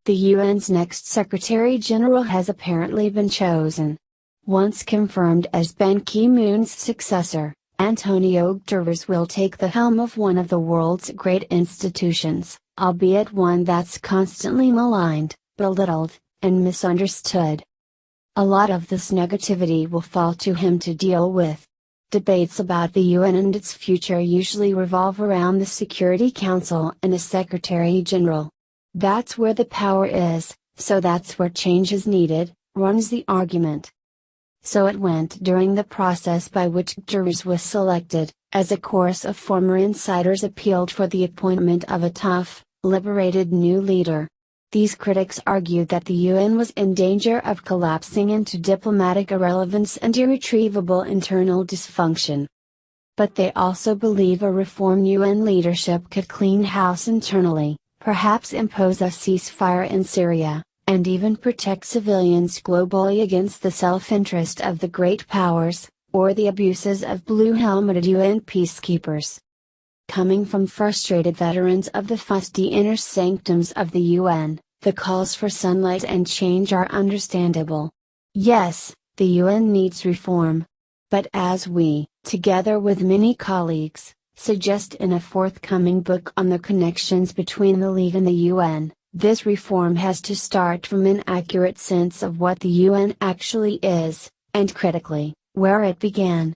The UN's next Secretary General has apparently been chosen. Once confirmed as Ban Ki-moon's successor, Antonio Guterres will take the helm of one of the world's great institutions, albeit one that's constantly maligned, belittled, and misunderstood. A lot of this negativity will fall to him to deal with. Debates about the UN and its future usually revolve around the Security Council and a Secretary General. That's where the power is, so that's where change is needed, runs the argument. So it went during the process by which Guterres was selected, as a chorus of former insiders appealed for the appointment of a tough, liberated new leader. These critics argued that the UN was in danger of collapsing into diplomatic irrelevance and irretrievable internal dysfunction. But they also believe a reformed UN leadership could clean house internally, perhaps impose a ceasefire in Syria, and even protect civilians globally against the self-interest of the great powers, or the abuses of blue-helmeted UN peacekeepers. Coming from frustrated veterans of the fusty inner sanctums of the UN, the calls for sunlight and change are understandable. Yes, the UN needs reform. But as we, together with many colleagues, suggest in a forthcoming book on the connections between the League and the UN, this reform has to start from an accurate sense of what the UN actually is, and critically, where it began.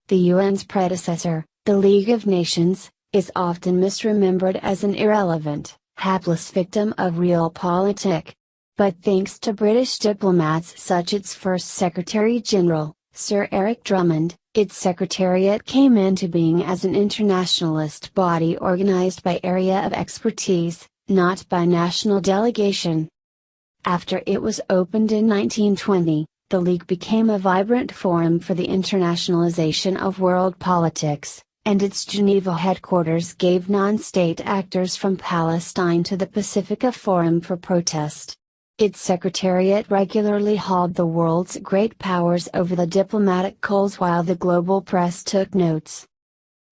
The UN's predecessor, the League of Nations, is often misremembered as an irrelevant, hapless victim of realpolitik. But thanks to British diplomats such as its first Secretary General, Sir Eric Drummond, its secretariat came into being as an internationalist body organized by area of expertise, not by national delegation. After it was opened in 1920, the League became a vibrant forum for the internationalization of world politics, and its Geneva headquarters gave non-state actors from Palestine to the Pacific a forum for protest. Its secretariat regularly hauled the world's great powers over the diplomatic coals while the global press took notes.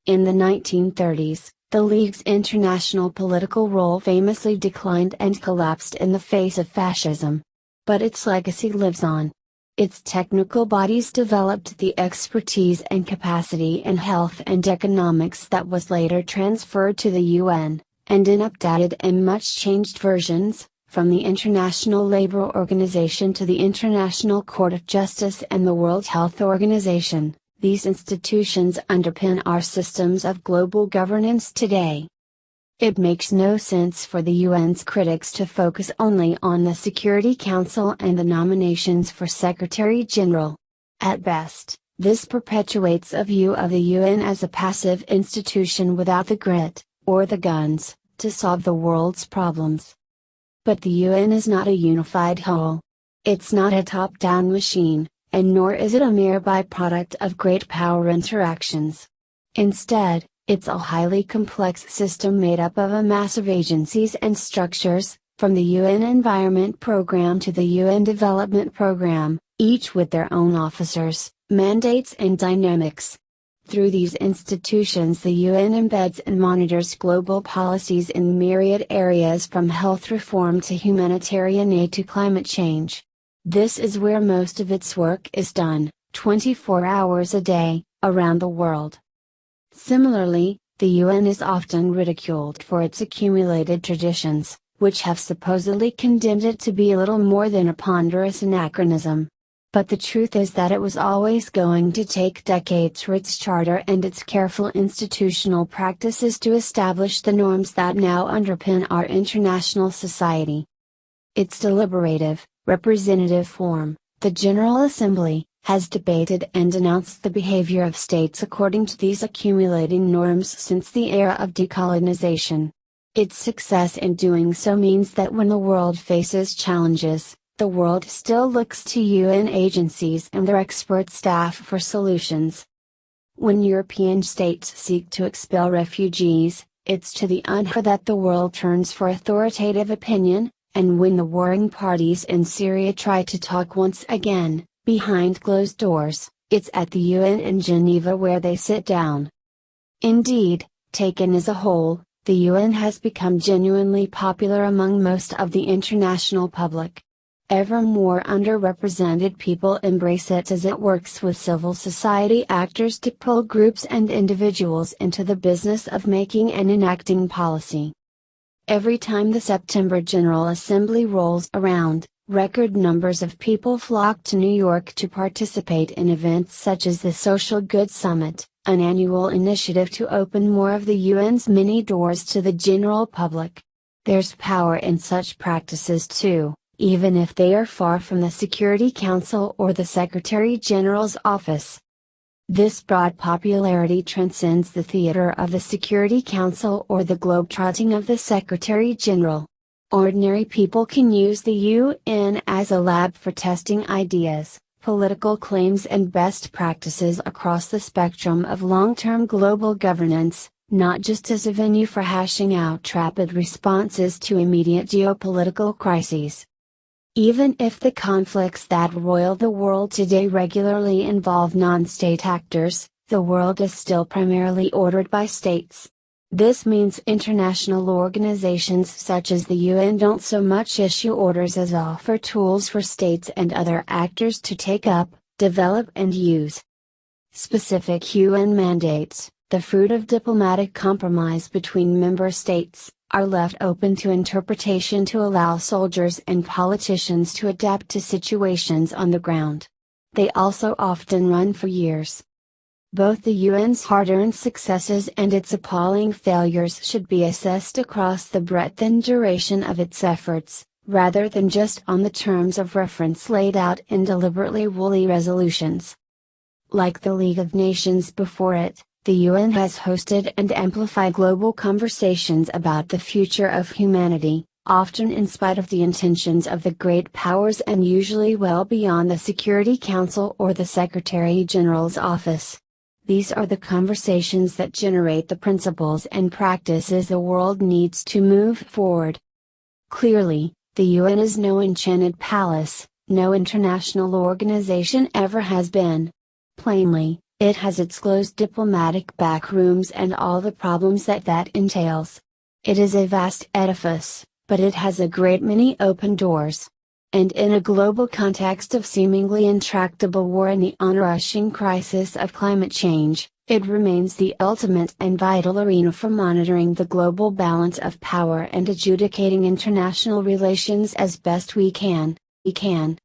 In the 1930s, the League's international political role famously declined and collapsed in the face of fascism. But its legacy lives on. Its technical bodies developed the expertise and capacity in health and economics that was later transferred to the UN, and in updated and much changed versions, from the International Labour Organization to the International Court of Justice and the World Health Organization. These institutions underpin our systems of global governance today. It makes no sense for the UN's critics to focus only on the Security Council and the nominations for Secretary General. At best, this perpetuates a view of the UN as a passive institution without the grit, or the guns, to solve the world's problems. But the UN is not a unified whole. It's not a top-down machine, and nor is it a mere byproduct of great power interactions. Instead, it's a highly complex system made up of a mass of agencies and structures, from the UN Environment Programme to the UN Development Programme, each with their own officers, mandates and dynamics. Through these institutions the UN embeds and monitors global policies in myriad areas from health reform to humanitarian aid to climate change. This is where most of its work is done, 24 hours a day, around the world. Similarly, the UN is often ridiculed for its accumulated traditions, which have supposedly condemned it to be little more than a ponderous anachronism. But the truth is that it was always going to take decades for its charter and its careful institutional practices to establish the norms that now underpin our international society. Its deliberative, representative form, the General Assembly, has debated and announced the behavior of states according to these accumulating norms since the era of decolonization. Its success in doing so means that when the world faces challenges, the world still looks to UN agencies and their expert staff for solutions. When European states seek to expel refugees, it's to the UNHCR that the world turns for authoritative opinion, and when the warring parties in Syria try to talk once again, behind closed doors, it's at the UN in Geneva where they sit down. Indeed, taken as a whole, the UN has become genuinely popular among most of the international public. Ever more underrepresented people embrace it as it works with civil society actors to pull groups and individuals into the business of making and enacting policy. Every time the September General Assembly rolls around, record numbers of people flock to New York to participate in events such as the Social Good Summit, an annual initiative to open more of the UN's many doors to the general public. There's power in such practices too, even if they are far from the Security Council or the Secretary General's office. This broad popularity transcends the theater of the Security Council or the globetrotting of the Secretary General. Ordinary people can use the UN as a lab for testing ideas, political claims and best practices across the spectrum of long-term global governance, not just as a venue for hashing out rapid responses to immediate geopolitical crises. Even if the conflicts that roil the world today regularly involve non-state actors, the world is still primarily ordered by states. This means international organizations such as the UN don't so much issue orders as offer tools for states and other actors to take up, develop and use. Specific UN mandates, the fruit of diplomatic compromise between member states, are left open to interpretation to allow soldiers and politicians to adapt to situations on the ground. They also often run for years. Both the UN's hard-earned successes and its appalling failures should be assessed across the breadth and duration of its efforts, rather than just on the terms of reference laid out in deliberately woolly resolutions. Like the League of Nations before it, the UN has hosted and amplified global conversations about the future of humanity, often in spite of the intentions of the great powers and usually well beyond the Security Council or the Secretary General's office. These are the conversations that generate the principles and practices the world needs to move forward. Clearly, the UN is no enchanted palace, no international organization ever has been. Plainly, it has its closed diplomatic backrooms and all the problems that entails. It is a vast edifice, but it has a great many open doors. And in a global context of seemingly intractable war and the onrushing crisis of climate change, it remains the ultimate and vital arena for monitoring the global balance of power and adjudicating international relations as best we can.